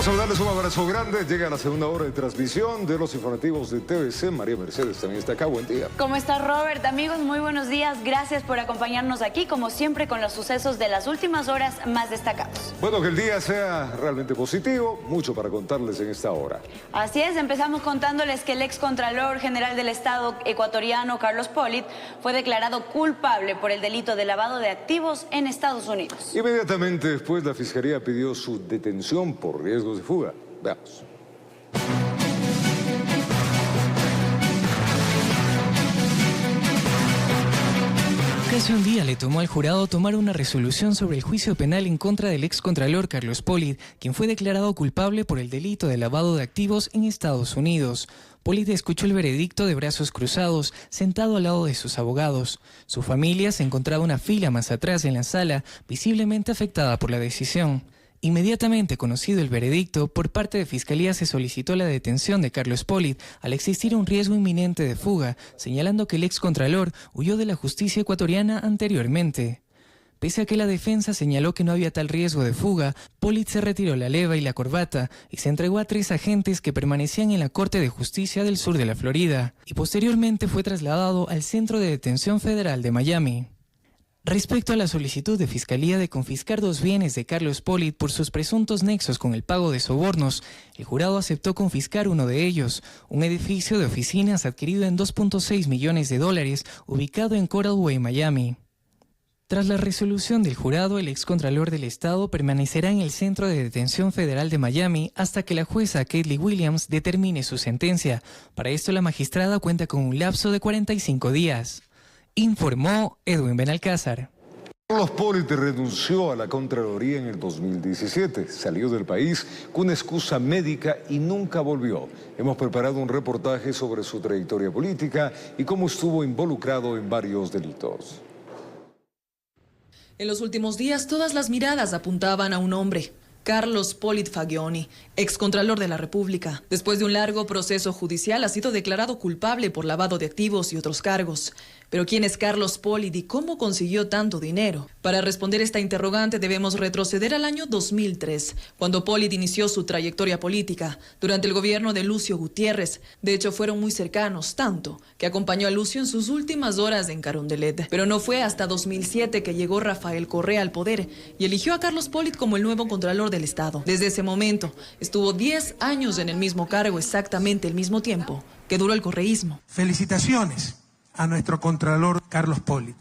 Vamos a darles un abrazo grande. Llega la segunda hora de transmisión de los informativos de TVC. María Mercedes también está acá. Buen día. ¿Cómo está, Robert? Amigos, muy buenos días. Gracias por acompañarnos aquí, como siempre, con los sucesos de las últimas horas más destacados. Bueno, que el día sea realmente positivo. Mucho para contarles en esta hora. Así es, empezamos contándoles que el excontralor general del Estado ecuatoriano, Carlos Pollitt, fue declarado culpable por el delito de lavado de activos en Estados Unidos. Inmediatamente después, la Fiscalía pidió su detención por riesgos de fuga. Veamos. Casi un día le tomó al jurado tomar una resolución sobre el juicio penal en contra del excontralor Carlos Pollitt, quien fue declarado culpable por el delito de lavado de activos en Estados Unidos. Pollitt escuchó el veredicto de brazos cruzados, sentado al lado de sus abogados. Su familia se encontraba una fila más atrás en la sala, visiblemente afectada por la decisión. Inmediatamente conocido el veredicto, por parte de Fiscalía se solicitó la detención de Carlos Pollitt al existir un riesgo inminente de fuga, señalando que el excontralor huyó de la justicia ecuatoriana anteriormente. Pese a que la defensa señaló que no había tal riesgo de fuga, Pollitt se retiró la leva y la corbata y se entregó a 3 agentes que permanecían en la Corte de Justicia del sur de la Florida, y posteriormente fue trasladado al Centro de Detención Federal de Miami. Respecto a la solicitud de Fiscalía de confiscar 2 bienes de Carlos Pollitt por sus presuntos nexos con el pago de sobornos, el jurado aceptó confiscar uno de ellos, un edificio de oficinas adquirido en $2.6 millones ubicado en Coral Way, Miami. Tras la resolución del jurado, el excontralor del Estado permanecerá en el Centro de Detención Federal de Miami hasta que la jueza Kaitley Williams determine su sentencia. Para esto, la magistrada cuenta con un lapso de 45 días. Informó Edwin Benalcázar. Carlos Pollitt renunció a la Contraloría en el 2017. Salió del país con una excusa médica y nunca volvió. Hemos preparado un reportaje sobre su trayectoria política y cómo estuvo involucrado en varios delitos. En los últimos días, todas las miradas apuntaban a un hombre: Carlos Pollitt Fagioni, excontralor de la República. Después de un largo proceso judicial, ha sido declarado culpable por lavado de activos y otros cargos. Pero ¿quién es Carlos Pollitt y cómo consiguió tanto dinero? Para responder esta interrogante debemos retroceder al año 2003, cuando Pollitt inició su trayectoria política, durante el gobierno de Lucio Gutiérrez. De hecho, fueron muy cercanos, tanto que acompañó a Lucio en sus últimas horas en Carondelet. Pero no fue hasta 2007 que llegó Rafael Correa al poder y eligió a Carlos Pollitt como el nuevo contralor del Estado. Desde ese momento, estuvo 10 años en el mismo cargo, exactamente el mismo tiempo que duró el correísmo. Felicitaciones a nuestro contralor Carlos Pollitt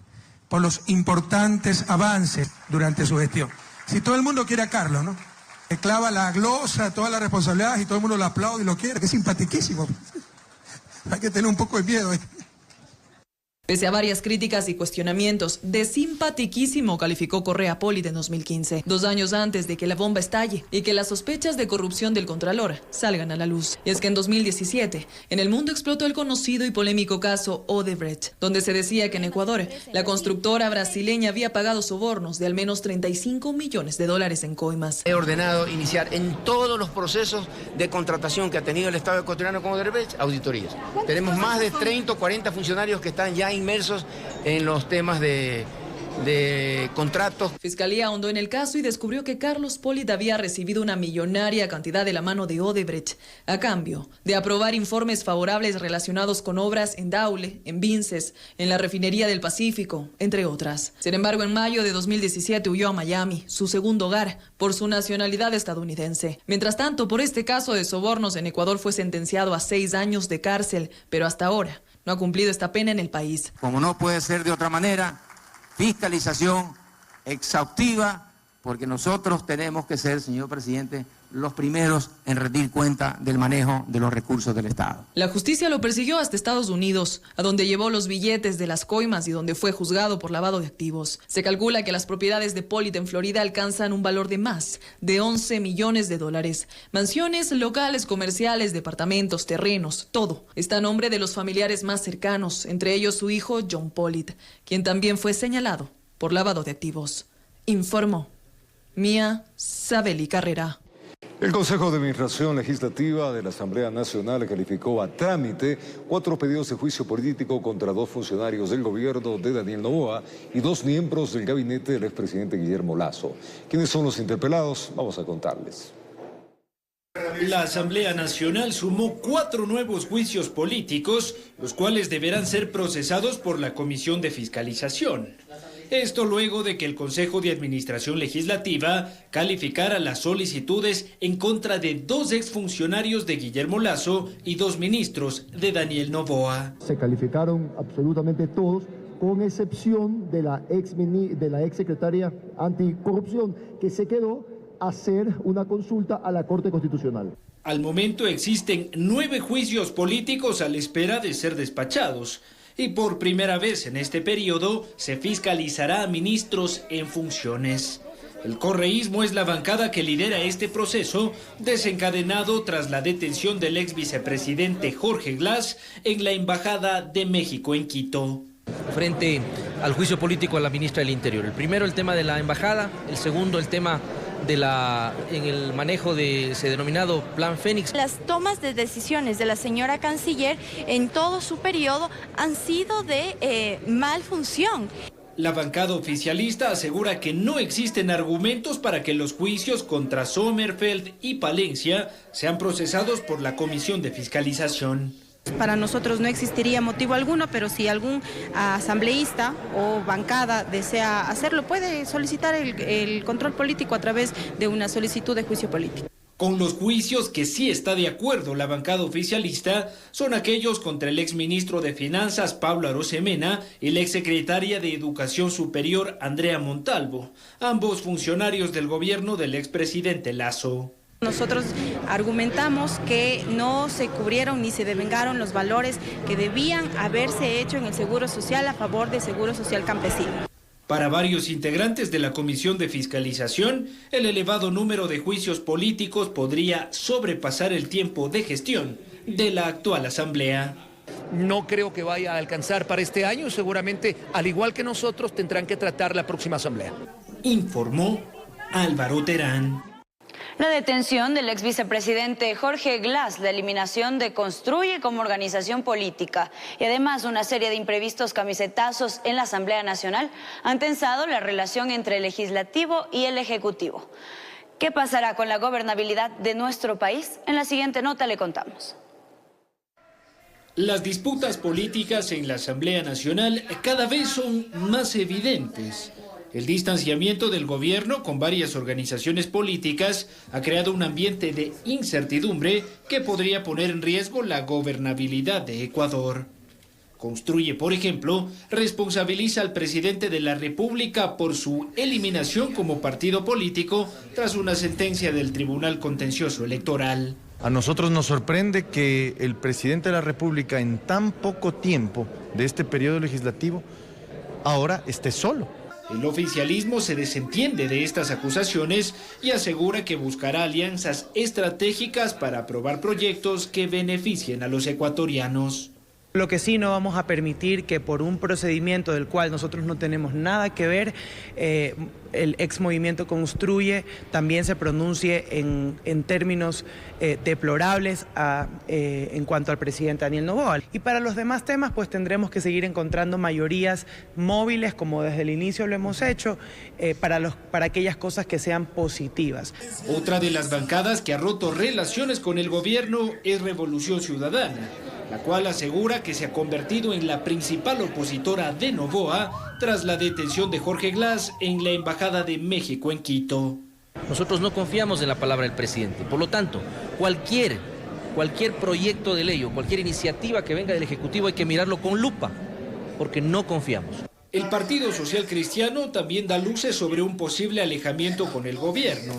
por los importantes avances durante su gestión. Si todo el mundo quiere a Carlos, ¿no? Le clava la glosa, toda la responsabilidad y todo el mundo lo aplaude y lo quiere, que es simpaticísimo. Hay que tener un poco de miedo, ¿eh? Pese a varias críticas y cuestionamientos, de simpatiquísimo calificó Correa a Pollitt en 2015, 2 años antes de que la bomba estalle y que las sospechas de corrupción del contralor salgan a la luz. Y es que en 2017, en el mundo explotó el conocido y polémico caso Odebrecht, donde se decía que en Ecuador, la constructora brasileña había pagado sobornos de al menos $35 millones en coimas. He ordenado iniciar en todos los procesos de contratación que ha tenido el Estado ecuatoriano con Odebrecht, auditorías. Tenemos más de 30 o 40 funcionarios que están ya inmersos en los temas de contratos. Fiscalía ahondó en el caso y descubrió que Carlos Pollitt había recibido una millonaria cantidad de la mano de Odebrecht a cambio de aprobar informes favorables relacionados con obras en Daule, en Vinces, en la refinería del Pacífico, entre otras. Sin embargo, en mayo de 2017 huyó a Miami, su segundo hogar, por su nacionalidad estadounidense. Mientras tanto, por este caso de sobornos en Ecuador fue sentenciado a 6 años de cárcel, pero hasta ahora no ha cumplido esta pena en el país. Como no puede ser de otra manera, fiscalización exhaustiva, porque nosotros tenemos que ser, señor presidente, los primeros en rendir cuenta del manejo de los recursos del Estado. La justicia lo persiguió hasta Estados Unidos, a donde llevó los billetes de las coimas y donde fue juzgado por lavado de activos. Se calcula que las propiedades de Pollitt en Florida alcanzan un valor de más de $11 millones. Mansiones, locales comerciales, departamentos, terrenos, todo está a nombre de los familiares más cercanos, entre ellos su hijo John Pollitt, quien también fue señalado por lavado de activos. Informó Mía Sabeli Carrera. El Consejo de Administración Legislativa de la Asamblea Nacional calificó a trámite 4 pedidos de juicio político contra 2 funcionarios del gobierno de Daniel Noboa y 2 miembros del gabinete del expresidente Guillermo Lasso. ¿Quiénes son los interpelados? Vamos a contarles. La Asamblea Nacional sumó 4 nuevos juicios políticos, los cuales deberán ser procesados por la Comisión de Fiscalización. Esto luego de que el Consejo de Administración Legislativa calificara las solicitudes en contra de 2 exfuncionarios de Guillermo Lasso y 2 ministros de Daniel Noboa. Se calificaron absolutamente todos, con excepción de la ex secretaria anticorrupción, que se quedó a hacer una consulta a la Corte Constitucional. Al momento existen 9 juicios políticos a la espera de ser despachados. Y por primera vez en este periodo se fiscalizará a ministros en funciones. El correísmo es la bancada que lidera este proceso, desencadenado tras la detención del ex vicepresidente Jorge Glass en la Embajada de México en Quito. Frente al juicio político a la ministra del Interior. El primero, el tema de la embajada. El segundo, el tema en el manejo de ese denominado Plan Fénix. Las tomas de decisiones de la señora canciller en todo su periodo han sido de mal función. La bancada oficialista asegura que no existen argumentos para que los juicios contra Sommerfeld y Palencia sean procesados por la Comisión de Fiscalización. Para nosotros no existiría motivo alguno, pero si algún asambleísta o bancada desea hacerlo, puede solicitar el control político a través de una solicitud de juicio político. Con los juicios que sí está de acuerdo la bancada oficialista son aquellos contra el exministro de Finanzas Pablo Arosemena y la exsecretaria de Educación Superior Andrea Montalvo, ambos funcionarios del gobierno del expresidente Lasso. Nosotros argumentamos que no se cubrieron ni se devengaron los valores que debían haberse hecho en el Seguro Social a favor del Seguro Social Campesino. Para varios integrantes de la Comisión de Fiscalización, el elevado número de juicios políticos podría sobrepasar el tiempo de gestión de la actual Asamblea. No creo que vaya a alcanzar para este año, seguramente, al igual que nosotros, tendrán que tratar la próxima Asamblea. Informó Álvaro Terán. La detención del ex vicepresidente Jorge Glass, la eliminación de Construye como organización política y además una serie de imprevistos camisetazos en la Asamblea Nacional han tensado la relación entre el Legislativo y el Ejecutivo. ¿Qué pasará con la gobernabilidad de nuestro país? En la siguiente nota le contamos. Las disputas políticas en la Asamblea Nacional cada vez son más evidentes. El distanciamiento del gobierno con varias organizaciones políticas ha creado un ambiente de incertidumbre que podría poner en riesgo la gobernabilidad de Ecuador. Construye, por ejemplo, responsabiliza al presidente de la República por su eliminación como partido político tras una sentencia del Tribunal Contencioso Electoral. A nosotros nos sorprende que el presidente de la República en tan poco tiempo de este periodo legislativo ahora esté solo. El oficialismo se desentiende de estas acusaciones y asegura que buscará alianzas estratégicas para aprobar proyectos que beneficien a los ecuatorianos. Lo que sí no vamos a permitir que por un procedimiento del cual nosotros no tenemos nada que ver, el ex movimiento Construye también se pronuncie en términos deplorables en cuanto al presidente Daniel Noboa. Y para los demás temas pues tendremos que seguir encontrando mayorías móviles, como desde el inicio lo hemos hecho, para aquellas cosas que sean positivas. Otra de las bancadas que ha roto relaciones con el gobierno es Revolución Ciudadana, la cual asegura que se ha convertido en la principal opositora de Noboa tras la detención de Jorge Glass en la Embajada de México en Quito. Nosotros no confiamos en la palabra del presidente, por lo tanto, cualquier proyecto de ley o cualquier iniciativa que venga del Ejecutivo hay que mirarlo con lupa, porque no confiamos. El Partido Social Cristiano también da luces sobre un posible alejamiento con el gobierno.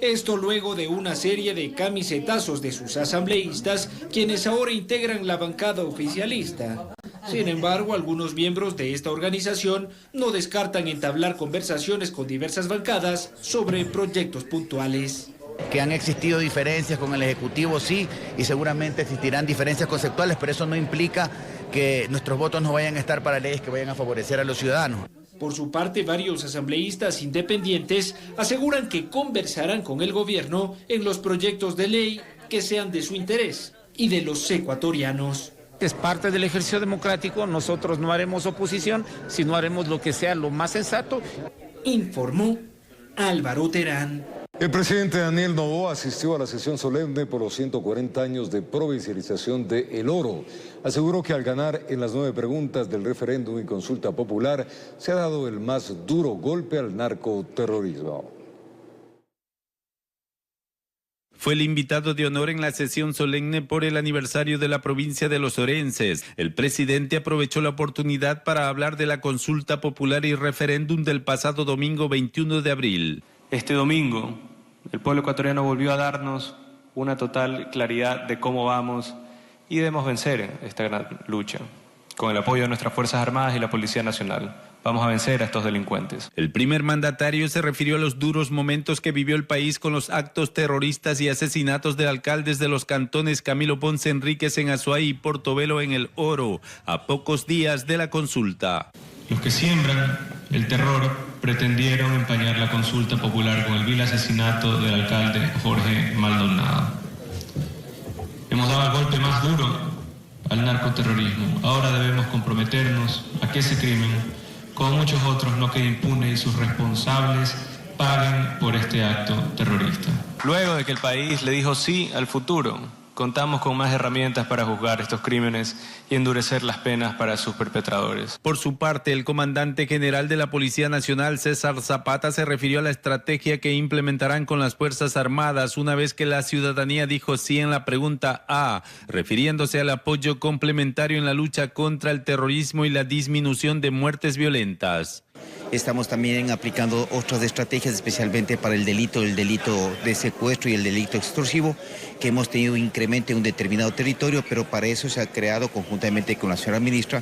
Esto luego de una serie de camisetazos de sus asambleístas, quienes ahora integran la bancada oficialista. Sin embargo, algunos miembros de esta organización no descartan entablar conversaciones con diversas bancadas sobre proyectos puntuales. Que han existido diferencias con el Ejecutivo, sí, y seguramente existirán diferencias conceptuales, pero eso no implica que nuestros votos no vayan a estar para leyes que vayan a favorecer a los ciudadanos. Por su parte, varios asambleístas independientes aseguran que conversarán con el gobierno en los proyectos de ley que sean de su interés y de los ecuatorianos. Es parte del ejercicio democrático, nosotros no haremos oposición, sino haremos lo que sea lo más sensato. Informó Álvaro Terán. El presidente Daniel Noboa asistió a la sesión solemne por los 140 años de provincialización de El Oro. Aseguró que al ganar en las 9 preguntas del referéndum y consulta popular, se ha dado el más duro golpe al narcoterrorismo. Fue el invitado de honor en la sesión solemne por el aniversario de la provincia de los Orenses. El presidente aprovechó la oportunidad para hablar de la consulta popular y referéndum del pasado domingo 21 de abril. Este domingo, el pueblo ecuatoriano volvió a darnos una total claridad de cómo vamos y debemos vencer esta gran lucha. Con el apoyo de nuestras Fuerzas Armadas y la Policía Nacional, vamos a vencer a estos delincuentes. El primer mandatario se refirió a los duros momentos que vivió el país con los actos terroristas y asesinatos de alcaldes de los cantones Camilo Ponce Enríquez en Azuay y Portobelo en El Oro, a pocos días de la consulta. Los que siembran el terror pretendieron empañar la consulta popular con el vil asesinato del alcalde Jorge Maldonado. Hemos dado el golpe más duro al narcoterrorismo. Ahora debemos comprometernos a que ese crimen, como muchos otros, no quede impune y sus responsables paguen por este acto terrorista. Luego de que el país le dijo sí al futuro, contamos con más herramientas para juzgar estos crímenes y endurecer las penas para sus perpetradores. Por su parte, el comandante general de la Policía Nacional, César Zapata, se refirió a la estrategia que implementarán con las Fuerzas Armadas una vez que la ciudadanía dijo sí en la pregunta A, refiriéndose al apoyo complementario en la lucha contra el terrorismo y la disminución de muertes violentas. Estamos también aplicando otras estrategias, especialmente para el delito de secuestro y el delito extorsivo, que hemos tenido un incremento en un determinado territorio, pero para eso se ha creado conjuntamente con la señora ministra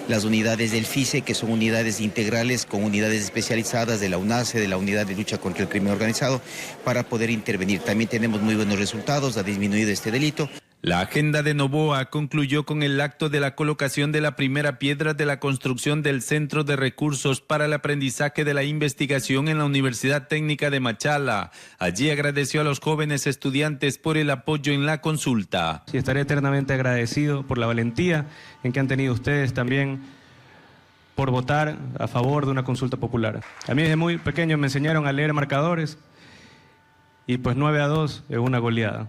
las unidades del FICE, que son unidades integrales con unidades especializadas de la UNACE, de la Unidad de Lucha contra el Crimen Organizado, para poder intervenir. También tenemos muy buenos resultados, ha disminuido este delito. La agenda de Noboa concluyó con el acto de la colocación de la primera piedra de la construcción del Centro de Recursos para el Aprendizaje de la Investigación en la Universidad Técnica de Machala. Allí agradeció a los jóvenes estudiantes por el apoyo en la consulta. Y estaré eternamente agradecido por la valentía en que han tenido ustedes también por votar a favor de una consulta popular. A mí desde muy pequeño me enseñaron a leer marcadores y pues 9-2 es una goleada.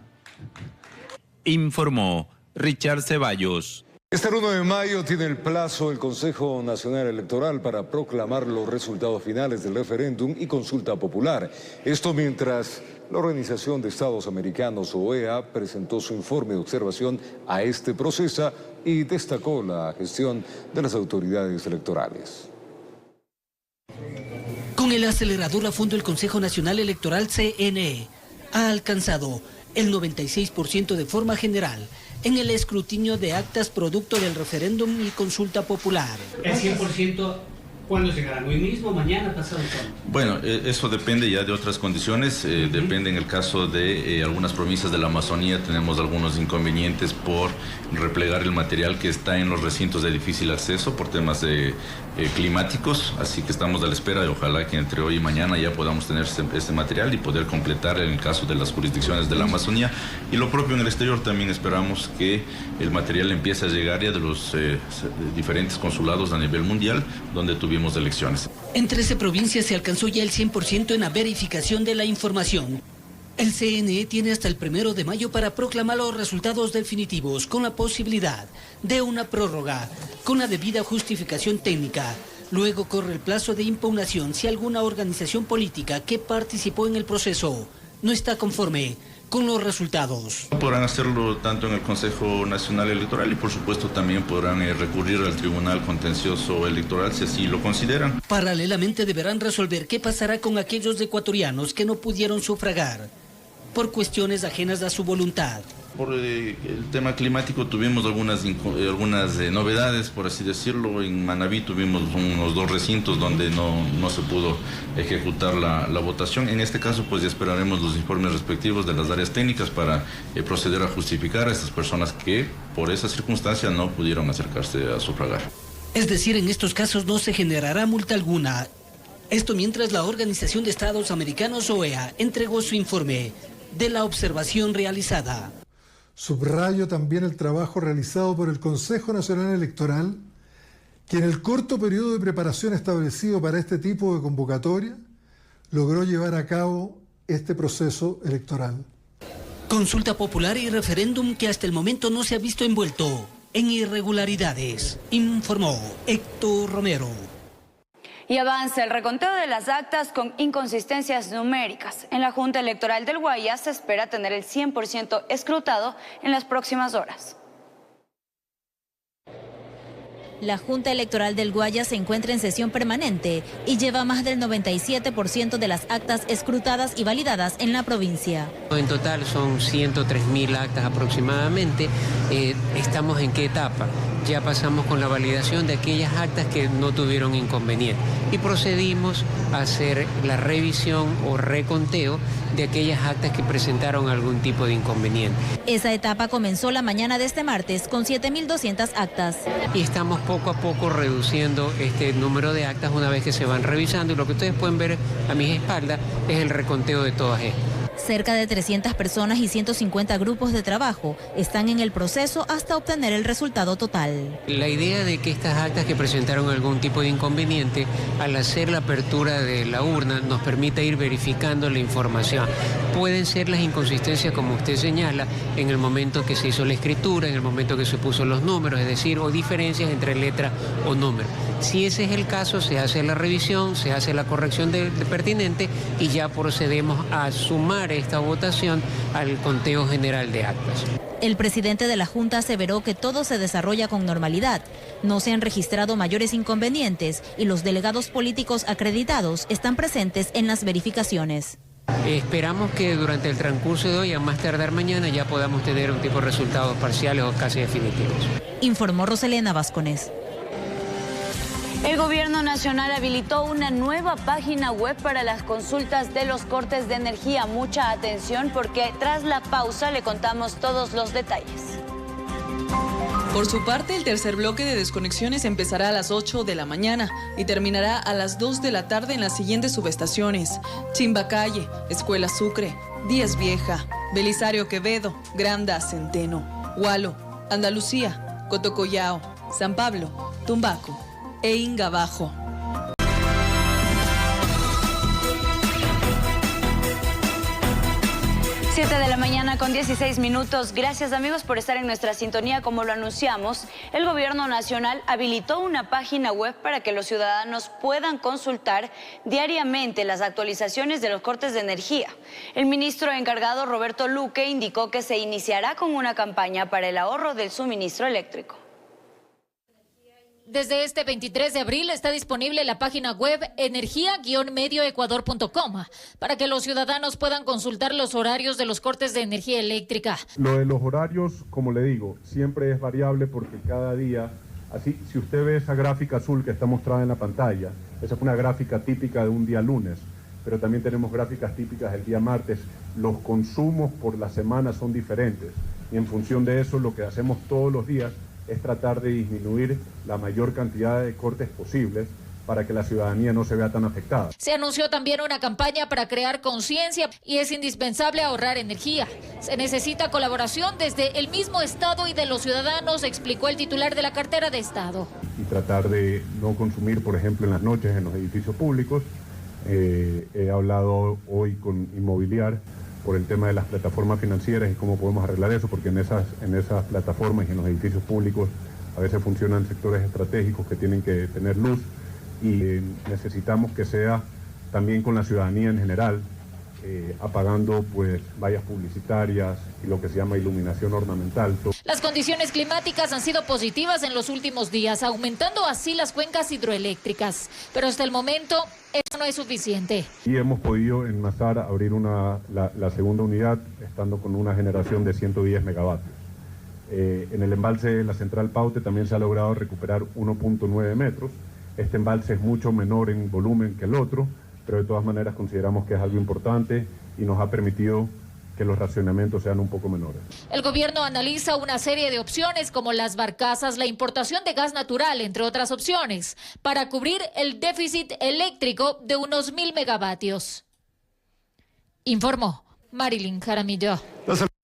Informó Richard Ceballos. Este 1 de mayo tiene el plazo el Consejo Nacional Electoral para proclamar los resultados finales del referéndum y consulta popular. Esto mientras la Organización de Estados Americanos, OEA, presentó su informe de observación a este proceso y destacó la gestión de las autoridades electorales. Con el acelerador a fondo, el Consejo Nacional Electoral, CNE, ha alcanzado el 96% de forma general en el escrutinio de actas producto del referéndum y consulta popular. ¿El 100% cuándo llegarán? ¿Hoy mismo, mañana, pasado cuándo? Bueno, eso depende ya de otras condiciones. Depende en el caso de algunas provincias de la Amazonía, tenemos algunos inconvenientes por replegar el material que está en los recintos de difícil acceso por temas climáticos, así que estamos a la espera y ojalá que entre hoy y mañana ya podamos tener este material y poder completar en el caso de las jurisdicciones de la Amazonía. Y lo propio en el exterior, también esperamos que el material empiece a llegar ya de los diferentes consulados a nivel mundial donde tuvimos elecciones. En 13 provincias se alcanzó ya el 100% en la verificación de la información. El CNE tiene hasta el 1 de mayo para proclamar los resultados definitivos, con la posibilidad de una prórroga, con la debida justificación técnica. Luego corre el plazo de impugnación si alguna organización política que participó en el proceso no está conforme con los resultados. Podrán hacerlo tanto en el Consejo Nacional Electoral y por supuesto también podrán recurrir al Tribunal Contencioso Electoral si así lo consideran. Paralelamente deberán resolver qué pasará con aquellos ecuatorianos que no pudieron sufragar por cuestiones ajenas a su voluntad. Por el tema climático tuvimos algunas novedades, por así decirlo. En Manabí tuvimos unos 2 recintos donde no se pudo ejecutar la votación. En este caso, pues ya esperaremos los informes respectivos de las áreas técnicas para proceder a justificar a estas personas que por esa circunstancia no pudieron acercarse a sufragar. Es decir, en estos casos no se generará multa alguna. Esto mientras la Organización de Estados Americanos, OEA, entregó su informe de la observación realizada. Subrayo también el trabajo realizado por el Consejo Nacional Electoral, que en el corto periodo de preparación establecido para este tipo de convocatoria, logró llevar a cabo este proceso electoral. Consulta popular y referéndum que hasta el momento no se ha visto envuelto en irregularidades, informó Héctor Romero. Y avanza el reconteo de las actas con inconsistencias numéricas. En la Junta Electoral del Guayas se espera tener el 100% escrutado en las próximas horas. La Junta Electoral del Guayas se encuentra en sesión permanente y lleva más del 97% de las actas escrutadas y validadas en la provincia. En total son 103.000 actas aproximadamente. ¿Estamos en qué etapa? Ya pasamos con la validación de aquellas actas que no tuvieron inconveniente y procedimos a hacer la revisión o reconteo de aquellas actas que presentaron algún tipo de inconveniente. Esa etapa comenzó la mañana de este martes con 7.200 actas. Y estamos poco a poco reduciendo este número de actas una vez que se van revisando, y lo que ustedes pueden ver a mis espaldas es el reconteo de todas estas. Cerca de 300 personas y 150 grupos de trabajo están en el proceso hasta obtener el resultado total. La idea de que estas actas que presentaron algún tipo de inconveniente, al hacer la apertura de la urna, nos permita ir verificando la información. Pueden ser las inconsistencias, como usted señala, en el momento que se hizo la escritura, en el momento que se puso los números, es decir, o diferencias entre letra o número. Si ese es el caso, se hace la revisión, se hace la corrección de pertinente y ya procedemos a sumar esta votación al conteo general de actas. El presidente de la Junta aseveró que todo se desarrolla con normalidad. No se han registrado mayores inconvenientes y los delegados políticos acreditados están presentes en las verificaciones. Esperamos que durante el transcurso de hoy, a más tardar mañana, ya podamos tener un tipo de resultados parciales o casi definitivos. Informó Roselena Vázquez. El Gobierno Nacional habilitó una nueva página web para las consultas de los cortes de energía. Mucha atención porque tras la pausa le contamos todos los detalles. Por su parte, el tercer bloque de desconexiones empezará a las 8 de la mañana y terminará a las 2 de la tarde en las siguientes subestaciones: Chimbacalle, Escuela Sucre, Díaz Vieja, Belisario Quevedo, Granda, Centeno, Hualo, Andalucía, Cotocollao, San Pablo, Tumbaco e Ingabajo. 7 de la mañana con 16 minutos. Gracias, amigos, por estar en nuestra sintonía. Como lo anunciamos, el Gobierno Nacional habilitó una página web para que los ciudadanos puedan consultar diariamente las actualizaciones de los cortes de energía. El ministro encargado, Roberto Luque, indicó que se iniciará con una campaña para el ahorro del suministro eléctrico. Desde este 23 de abril está disponible la página web energía-medioecuador.com para que los ciudadanos puedan consultar los horarios de los cortes de energía eléctrica. Lo de los horarios, como le digo, siempre es variable porque cada día, así, si usted ve esa gráfica azul que está mostrada en la pantalla, esa es una gráfica típica de un día lunes, pero también tenemos gráficas típicas del día martes. Los consumos por la semana son diferentes y en función de eso lo que hacemos todos los días es tratar de disminuir la mayor cantidad de cortes posibles para que la ciudadanía no se vea tan afectada. Se anunció también una campaña para crear conciencia y es indispensable ahorrar energía. Se necesita colaboración desde el mismo Estado y de los ciudadanos, explicó el titular de la cartera de Estado. Y tratar de no consumir, por ejemplo, en las noches en los edificios públicos. He hablado hoy con Inmobiliar por el tema de las plataformas financieras y cómo podemos arreglar eso, porque en esas plataformas y en los edificios públicos a veces funcionan sectores estratégicos que tienen que tener luz y necesitamos que sea también con la ciudadanía en general, apagando pues vallas publicitarias y lo que se llama iluminación ornamental. Las condiciones climáticas han sido positivas en los últimos días, aumentando así las cuencas hidroeléctricas, pero hasta el momento eso no es suficiente. Y hemos podido en Mazar abrir la segunda unidad, estando con una generación de 110 megavatios. En el embalse de la Central Paute también se ha logrado recuperar 1.9 metros. Este embalse es mucho menor en volumen que el otro, pero de todas maneras consideramos que es algo importante y nos ha permitido que los racionamientos sean un poco menores. El gobierno analiza una serie de opciones como las barcazas, la importación de gas natural, entre otras opciones, para cubrir el déficit eléctrico de unos 1.000 megavatios. Informó Marilyn Jaramillo.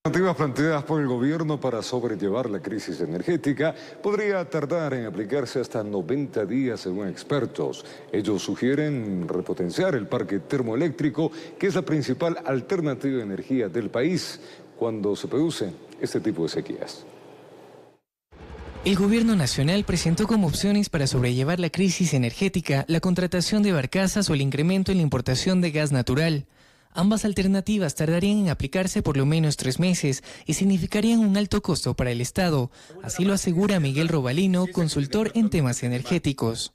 Alternativas planteadas por el gobierno para sobrellevar la crisis energética podría tardar en aplicarse hasta 90 días según expertos. Ellos sugieren repotenciar el parque termoeléctrico, que es la principal alternativa de energía del país cuando se produce este tipo de sequías. El gobierno nacional presentó como opciones para sobrellevar la crisis energética la contratación de barcazas o el incremento en la importación de gas natural. Ambas alternativas tardarían en aplicarse por lo menos 3 meses y significarían un alto costo para el Estado. Así lo asegura Miguel Robalino, consultor en temas energéticos.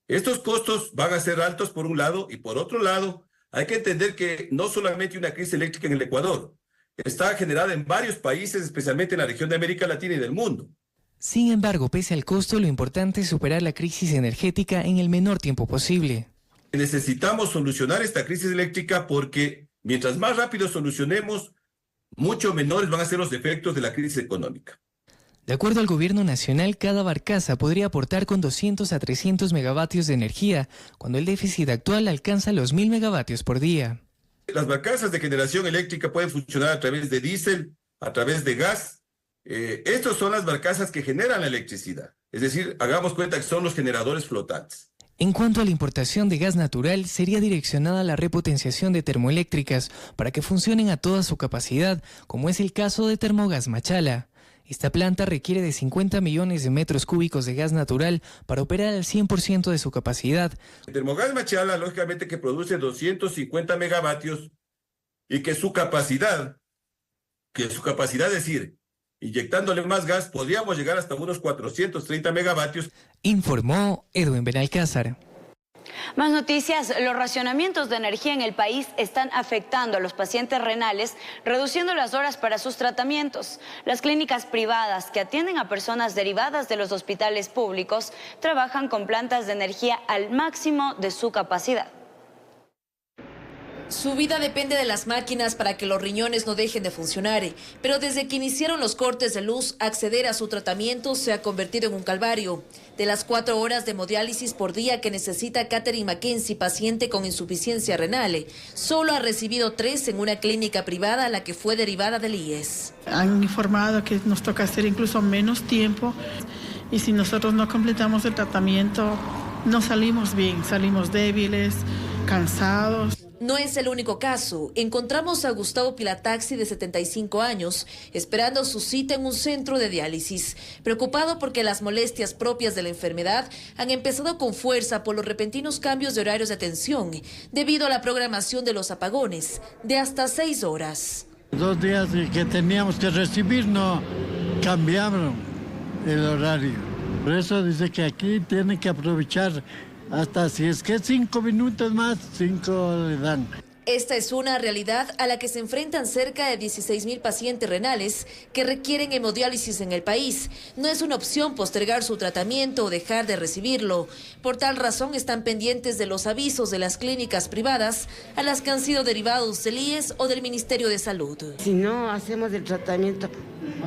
Estos costos van a ser altos por un lado, y por otro lado hay que entender que no solamente una crisis eléctrica en el Ecuador, está generada en varios países, especialmente en la región de América Latina y del mundo. Sin embargo, pese al costo, lo importante es superar la crisis energética en el menor tiempo posible. Necesitamos solucionar esta crisis eléctrica porque mientras más rápido solucionemos, mucho menores van a ser los efectos de la crisis económica. De acuerdo al gobierno nacional, cada barcaza podría aportar con 200 a 300 megavatios de energía, cuando el déficit actual alcanza los 1000 megavatios por día. Las barcazas de generación eléctrica pueden funcionar a través de diésel, a través de gas. Estas son las barcazas que generan la electricidad. Es decir, hagamos cuenta que son los generadores flotantes. En cuanto a la importación de gas natural, sería direccionada a la repotenciación de termoeléctricas para que funcionen a toda su capacidad, como es el caso de Termogas Machala. Esta planta requiere de 50 millones de metros cúbicos de gas natural para operar al 100% de su capacidad. Termogas Machala, lógicamente, que produce 250 megavatios y que su capacidad, es decir, inyectándole más gas, podríamos llegar hasta unos 430 megavatios. Informó Edwin Benalcázar. Más noticias, los racionamientos de energía en el país están afectando a los pacientes renales, reduciendo las horas para sus tratamientos. Las clínicas privadas que atienden a personas derivadas de los hospitales públicos trabajan con plantas de energía al máximo de su capacidad. Su vida depende de las máquinas para que los riñones no dejen de funcionar, pero desde que iniciaron los cortes de luz, acceder a su tratamiento se ha convertido en un calvario. De las 4 horas de hemodiálisis por día que necesita Catherine Mackenzie, paciente con insuficiencia renal, solo ha recibido 3 en una clínica privada a la que fue derivada del IES. Han informado que nos toca hacer incluso menos tiempo y si nosotros no completamos el tratamiento, no salimos bien, salimos débiles, cansados. No es el único caso. Encontramos a Gustavo Pilataxi, de 75 años, esperando su cita en un centro de diálisis, preocupado porque las molestias propias de la enfermedad han empezado con fuerza por los repentinos cambios de horarios de atención, debido a la programación de los apagones, de hasta 6 horas. 2 días que teníamos que recibir, no cambiaron el horario. Por eso dice que aquí tienen que aprovechar. Hasta si es que 5 minutos más, 5 le dan. Esta es una realidad a la que se enfrentan cerca de 16,000 pacientes renales que requieren hemodiálisis en el país. No es una opción postergar su tratamiento o dejar de recibirlo. Por tal razón están pendientes de los avisos de las clínicas privadas a las que han sido derivados del IES o del Ministerio de Salud. Si no hacemos el tratamiento,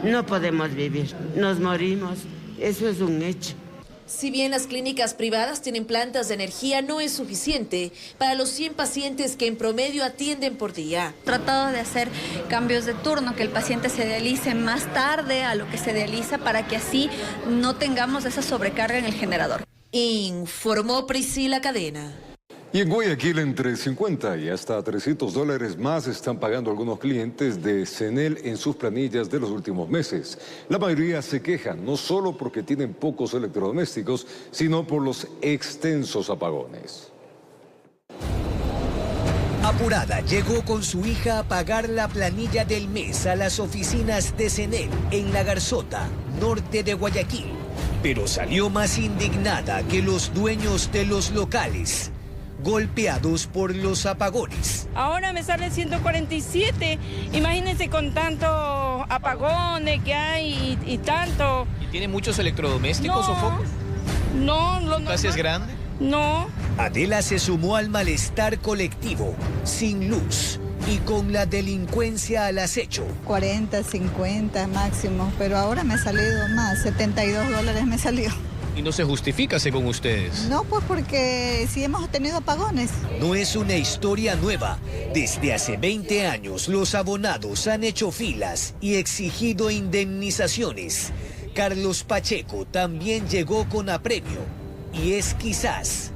no podemos vivir, nos morimos. Eso es un hecho. Si bien las clínicas privadas tienen plantas de energía, no es suficiente para los 100 pacientes que en promedio atienden por día. Tratado de hacer cambios de turno, que el paciente se dialice más tarde a lo que se dializa para que así no tengamos esa sobrecarga en el generador. Informó Priscila Cadena. Y en Guayaquil, entre 50 y hasta $300 más están pagando algunos clientes de CENEL en sus planillas de los últimos meses. La mayoría se quejan, no solo porque tienen pocos electrodomésticos, sino por los extensos apagones. Apurada, llegó con su hija a pagar la planilla del mes a las oficinas de CENEL en La Garzota, norte de Guayaquil. Pero salió más indignada que los dueños de los locales, golpeados por los apagones. Ahora me sale 147, imagínense con tantos apagones que hay y tanto. ¿Y tiene muchos electrodomésticos o focos? No. ¿Su casa es grande? No. Adela se sumó al malestar colectivo, sin luz y con la delincuencia al acecho. 40, 50 máximo, pero ahora me ha salido más, $72 me salió. Y no se justifica según ustedes. No, pues porque sí hemos tenido apagones. No es una historia nueva. Desde hace 20 años los abonados han hecho filas y exigido indemnizaciones. Carlos Pacheco también llegó con apremio y es quizás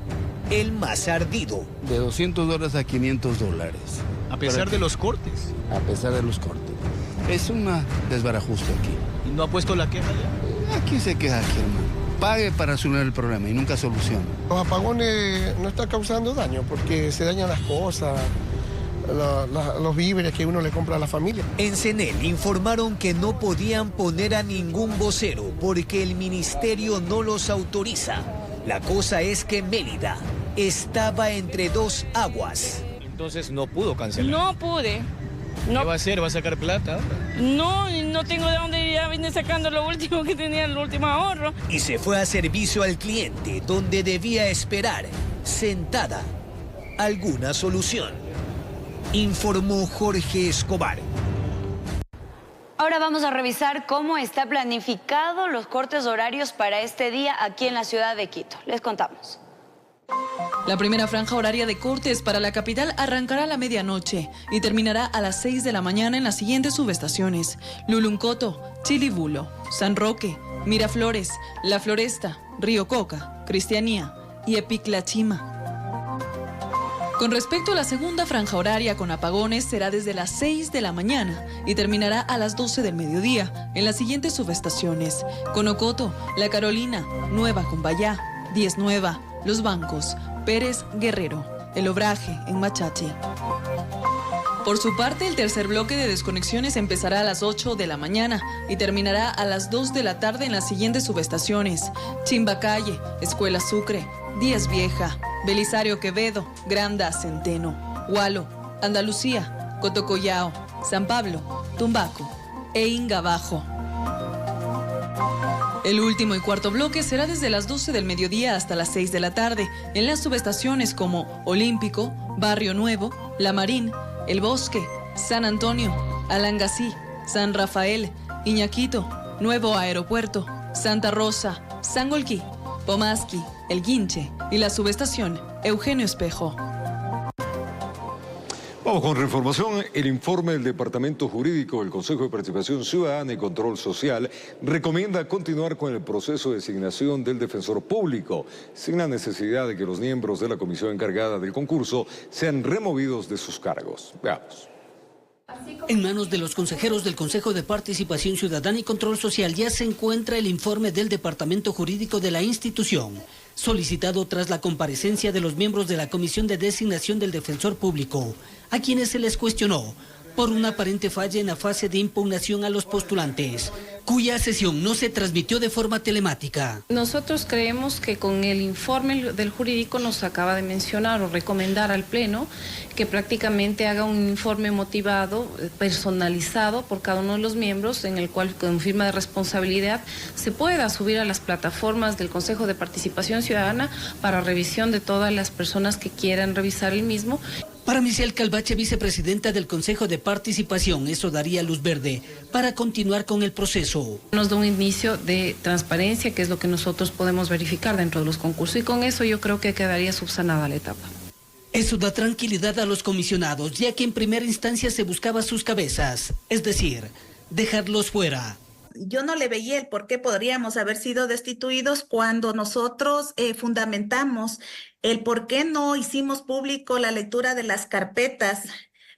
el más ardido. De $200 a $500. A pesar de los cortes. A pesar de los cortes. Es un desbarajuste aquí. ¿Y no ha puesto la queja ya? Aquí se queja aquí, hermano. Pague para solucionar el problema y nunca soluciona. Los apagones no están causando daño porque se dañan las cosas, los víveres que uno le compra a la familia. En CENEL informaron que no podían poner a ningún vocero porque el ministerio no los autoriza. La cosa es que Mélida estaba entre dos aguas. Entonces no pudo cancelar. No pude. No. ¿Qué va a hacer? ¿Va a sacar plata? No tengo de dónde, ya vine sacando lo último que tenía, el último ahorro. Y se fue a servicio al cliente, donde debía esperar, sentada, alguna solución. Informó Jorge Escobar. Ahora vamos a revisar cómo está planificado los cortes horarios para este día aquí en la ciudad de Quito. Les contamos. La primera franja horaria de cortes para la capital arrancará a la medianoche y terminará a las 6 de la mañana en las siguientes subestaciones: Luluncoto, Chilibulo, San Roque, Miraflores, La Floresta, Río Coca, Cristianía y Epiclachima. Con respecto a la segunda franja horaria con apagones, será desde las 6 de la mañana y terminará a las 12 del mediodía en las siguientes subestaciones: Conocoto, La Carolina, Nueva Cumbayá, 10 Nueva, Los Bancos, Pérez Guerrero, El Obraje en Machachi. Por su parte, el tercer bloque de desconexiones empezará a las 8 de la mañana y terminará a las 2 de la tarde en las siguientes subestaciones: Chimbacalle, Escuela Sucre, Díaz Vieja, Belisario Quevedo, Granda, Centeno, Hualo, Andalucía, Cotocollao, San Pablo, Tumbaco e Inga Bajo. El último y cuarto bloque será desde las 12 del mediodía hasta las 6 de la tarde en las subestaciones como Olímpico, Barrio Nuevo, La Marín, El Bosque, San Antonio, Alangasí, San Rafael, Iñaquito, Nuevo Aeropuerto, Santa Rosa, Sangolquí, Pomasqui, El Guinche y la subestación Eugenio Espejo. Vamos con reformación. El informe del Departamento Jurídico del Consejo de Participación Ciudadana y Control Social recomienda continuar con el proceso de designación del defensor público, sin la necesidad de que los miembros de la comisión encargada del concurso sean removidos de sus cargos. Veamos. En manos de los consejeros del Consejo de Participación Ciudadana y Control Social ya se encuentra el informe del Departamento Jurídico de la institución, solicitado tras la comparecencia de los miembros de la Comisión de Designación del Defensor Público, a quienes se les cuestionó por una aparente falla en la fase de impugnación a los postulantes, cuya sesión no se transmitió de forma telemática. Nosotros creemos que con el informe del jurídico nos acaba de mencionar o recomendar al Pleno que prácticamente haga un informe motivado, personalizado por cada uno de los miembros, en el cual con firma de responsabilidad se pueda subir a las plataformas del Consejo de Participación Ciudadana para revisión de todas las personas que quieran revisar el mismo. Para Michelle Calvache, vicepresidenta del Consejo de Participación, eso daría luz verde para continuar con el proceso. Nos da un inicio de transparencia, que es lo que nosotros podemos verificar dentro de los concursos, y con eso yo creo que quedaría subsanada la etapa. Eso da tranquilidad a los comisionados, ya que en primera instancia se buscaba sus cabezas, es decir, dejarlos fuera. Yo no le veía el por qué podríamos haber sido destituidos cuando nosotros fundamentamos el por qué no hicimos público la lectura de las carpetas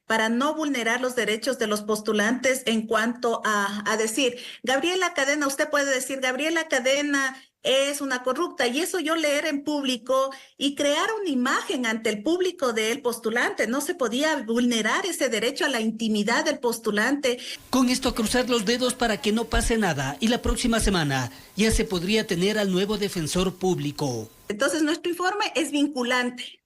para no vulnerar los derechos de los postulantes en cuanto a decir, Gabriela Cadena, usted puede decir, Gabriela Cadena es una corrupta, y eso yo leer en público y crear una imagen ante el público del postulante. No se podía vulnerar ese derecho a la intimidad del postulante. Con esto, cruzar los dedos para que no pase nada, y la próxima semana ya se podría tener al nuevo defensor público. Entonces, nuestro informe es vinculante.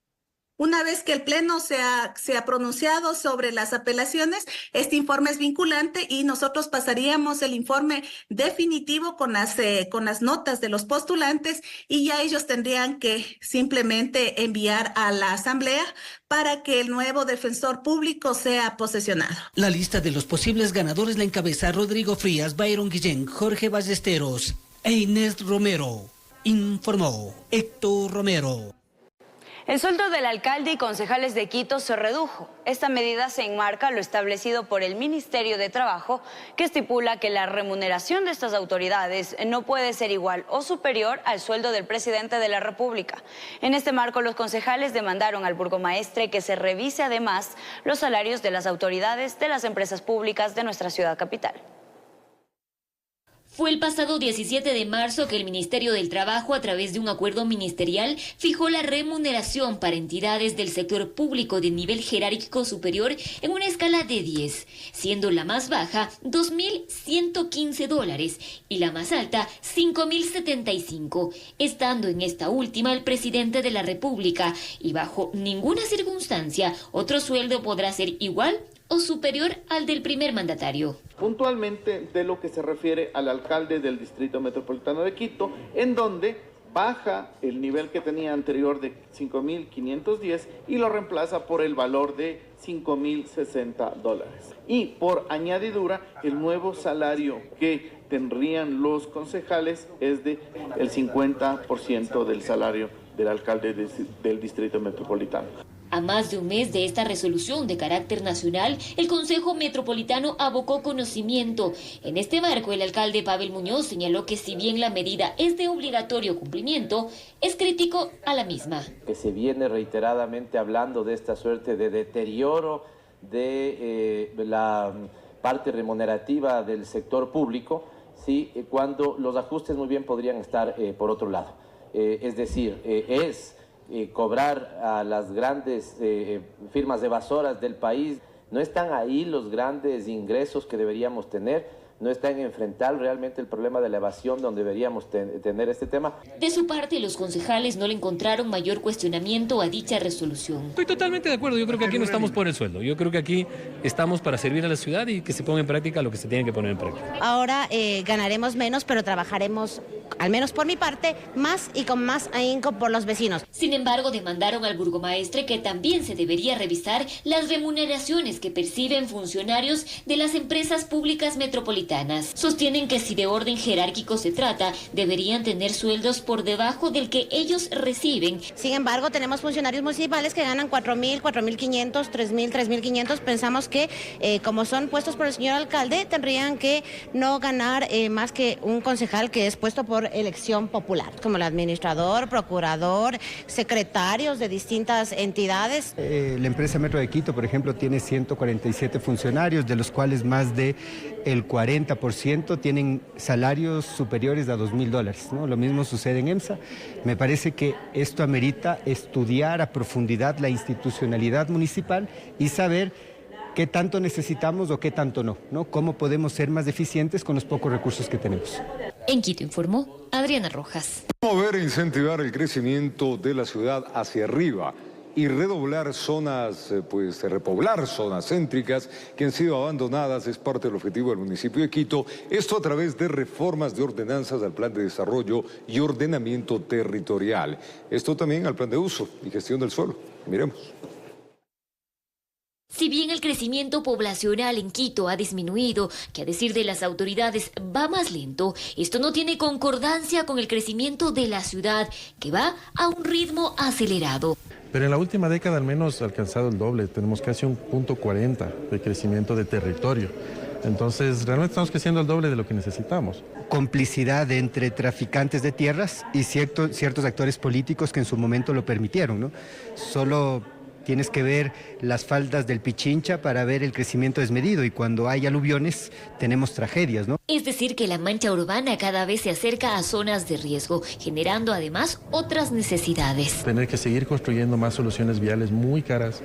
Una vez que el Pleno se ha pronunciado sobre las apelaciones, este informe es vinculante y nosotros pasaríamos el informe definitivo con las notas de los postulantes, y ya ellos tendrían que simplemente enviar a la Asamblea para que el nuevo defensor público sea posesionado. La lista de los posibles ganadores la encabeza Rodrigo Frías, Byron Guillén, Jorge Ballesteros e Inés Romero. informó Héctor Romero. El sueldo del alcalde y concejales de Quito se redujo. Esta medida se enmarca lo establecido por el Ministerio de Trabajo, que estipula que la remuneración de estas autoridades no puede ser igual o superior al sueldo del presidente de la República. En este marco, los concejales demandaron al burgomaestre que se revise además los salarios de las autoridades de las empresas públicas de nuestra ciudad capital. Fue el pasado 17 de marzo que el Ministerio del Trabajo, a través de un acuerdo ministerial, fijó la remuneración para entidades del sector público de nivel jerárquico superior en una escala de 10, siendo la más baja $2.115 y la más alta $5.075, estando en esta última el presidente de la República, y bajo ninguna circunstancia otro sueldo podrá ser igual o superior al del primer mandatario. Puntualmente de lo que se refiere al alcalde del Distrito Metropolitano de Quito, en donde baja el nivel que tenía anterior de $5.510 y lo reemplaza por el valor de $5.060. Y por añadidura, el nuevo salario que tendrían los concejales es de el 50% del salario del alcalde del Distrito Metropolitano. A más de un mes de esta resolución de carácter nacional, el Consejo Metropolitano abocó conocimiento. En este marco, el alcalde Pavel Muñoz señaló que si bien la medida es de obligatorio cumplimiento, es crítico a la misma. Que se viene reiteradamente hablando de esta suerte de deterioro de la parte remunerativa del sector público, ¿sí? Cuando los ajustes muy bien podrían estar por otro lado. Es decir, cobrar a las grandes firmas evasoras del país. No están ahí los grandes ingresos que deberíamos tener, no está en enfrentar realmente el problema de la evasión donde deberíamos tener este tema. De su parte, los concejales no le encontraron mayor cuestionamiento a dicha resolución. Estoy totalmente de acuerdo, yo creo que aquí no estamos por el sueldo, yo creo que aquí estamos para servir a la ciudad y que se ponga en práctica lo que se tiene que poner en práctica. Ahora ganaremos menos, pero trabajaremos, al menos por mi parte, más y con más ahínco por los vecinos. Sin embargo, demandaron al burgomaestre que también se debería revisar las remuneraciones que perciben funcionarios de las empresas públicas metropolitanas. Sostienen que si de orden jerárquico se trata, deberían tener sueldos por debajo del que ellos reciben. Sin embargo, tenemos funcionarios municipales que ganan 4.000, 4.500, 3.000, 3.500. Pensamos que, como son puestos por el señor alcalde, tendrían que no ganar más que un concejal que es puesto por elección popular, como el administrador, procurador, secretarios de distintas entidades. La empresa Metro de Quito, por ejemplo, tiene 147 funcionarios, de los cuales más de el 40% tienen salarios superiores a $2.000, ¿no? Lo mismo sucede en EMSA. Me parece que esto amerita estudiar a profundidad la institucionalidad municipal y saber qué tanto necesitamos o qué tanto no, ¿no? Cómo podemos ser más eficientes con los pocos recursos que tenemos. En Quito informó Adriana Rojas. Promover e incentivar el crecimiento de la ciudad hacia arriba y redoblar zonas, repoblar zonas céntricas que han sido abandonadas es parte del objetivo del municipio de Quito. Esto a través de reformas de ordenanzas al plan de desarrollo y ordenamiento territorial. Esto también al plan de uso y gestión del suelo. Miremos. Si bien el crecimiento poblacional en Quito ha disminuido, que a decir de las autoridades va más lento, esto no tiene concordancia con el crecimiento de la ciudad, que va a un ritmo acelerado. Pero en la última década al menos ha alcanzado el doble, tenemos casi un 0.40 de crecimiento de territorio. Entonces, realmente estamos creciendo el doble de lo que necesitamos. Complicidad entre traficantes de tierras y ciertos actores políticos que en su momento lo permitieron, ¿no? Solo tienes que ver las faldas del Pichincha para ver el crecimiento desmedido, y cuando hay aluviones tenemos tragedias, ¿no? Es decir, que la mancha urbana cada vez se acerca a zonas de riesgo, generando además otras necesidades. Tener que seguir construyendo más soluciones viales muy caras,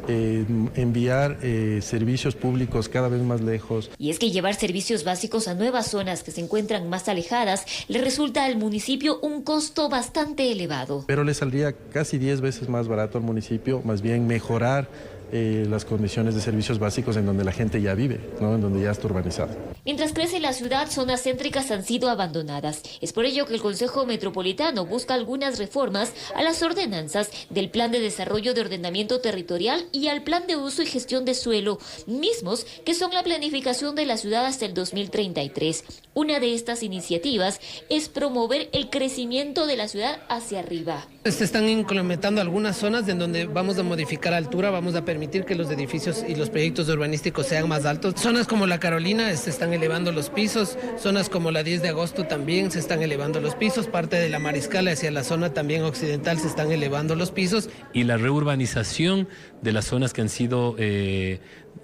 enviar servicios públicos cada vez más lejos. Y es que llevar servicios básicos a nuevas zonas que se encuentran más alejadas le resulta al municipio un costo bastante elevado. Pero le saldría casi 10 veces más barato al municipio, más bien mejorar las condiciones de servicios básicos en donde la gente ya vive, ¿no? En donde ya está urbanizado. Mientras crece la ciudad, zonas céntricas han sido abandonadas. Es por ello que el Consejo Metropolitano busca algunas reformas a las ordenanzas del Plan de Desarrollo de Ordenamiento Territorial y al Plan de Uso y Gestión de Suelo, mismos que son la planificación de la ciudad hasta el 2033. Una de estas iniciativas es promover el crecimiento de la ciudad hacia arriba. Se están implementando algunas zonas en donde vamos a modificar altura, vamos a permitir que los edificios y los proyectos urbanísticos sean más altos. Zonas como la Carolina se están elevando los pisos, zonas como la 10 de agosto también se están elevando los pisos, parte de la Mariscal hacia la zona también occidental se están elevando los pisos. Y la reurbanización de las zonas que han sido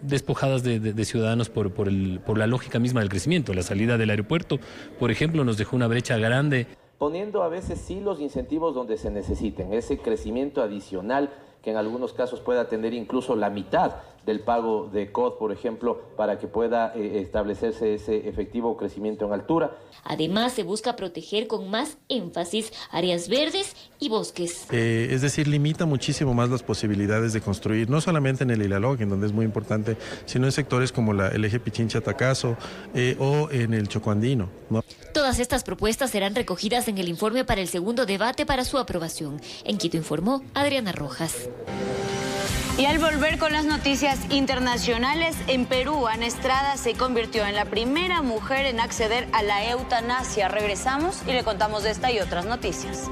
despojadas de ciudadanos por la lógica misma del crecimiento. La salida del aeropuerto, por ejemplo, nos dejó una brecha grande. Poniendo a veces sí los incentivos donde se necesiten, ese crecimiento adicional que en algunos casos pueda atender incluso la mitad del pago de COD, por ejemplo, para que pueda establecerse ese efectivo crecimiento en altura. Además, se busca proteger con más énfasis áreas verdes y bosques. Es decir, limita muchísimo más las posibilidades de construir, no solamente en el Ilalog, en donde es muy importante, sino en sectores como el eje Pichincha-Tacazo o en el Chocoandino, ¿no? Todas estas propuestas serán recogidas en el informe para el segundo debate para su aprobación. En Quito informó Adriana Rojas. Y al volver con las noticias internacionales, en Perú, Ana Estrada se convirtió en la primera mujer en acceder a la eutanasia. Regresamos y le contamos de esta y otras noticias.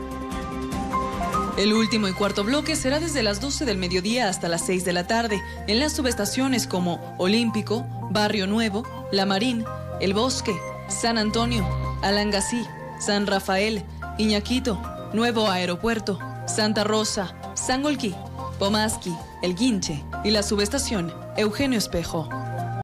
El último y cuarto bloque será desde las 12 del mediodía hasta las 6 de la tarde, en las subestaciones como Olímpico, Barrio Nuevo, La Marín, El Bosque, San Antonio, Alangasí, San Rafael, Iñaquito, Nuevo Aeropuerto, Santa Rosa, Sangolquí, Pomasqui, El Guinche y la subestación Eugenio Espejo.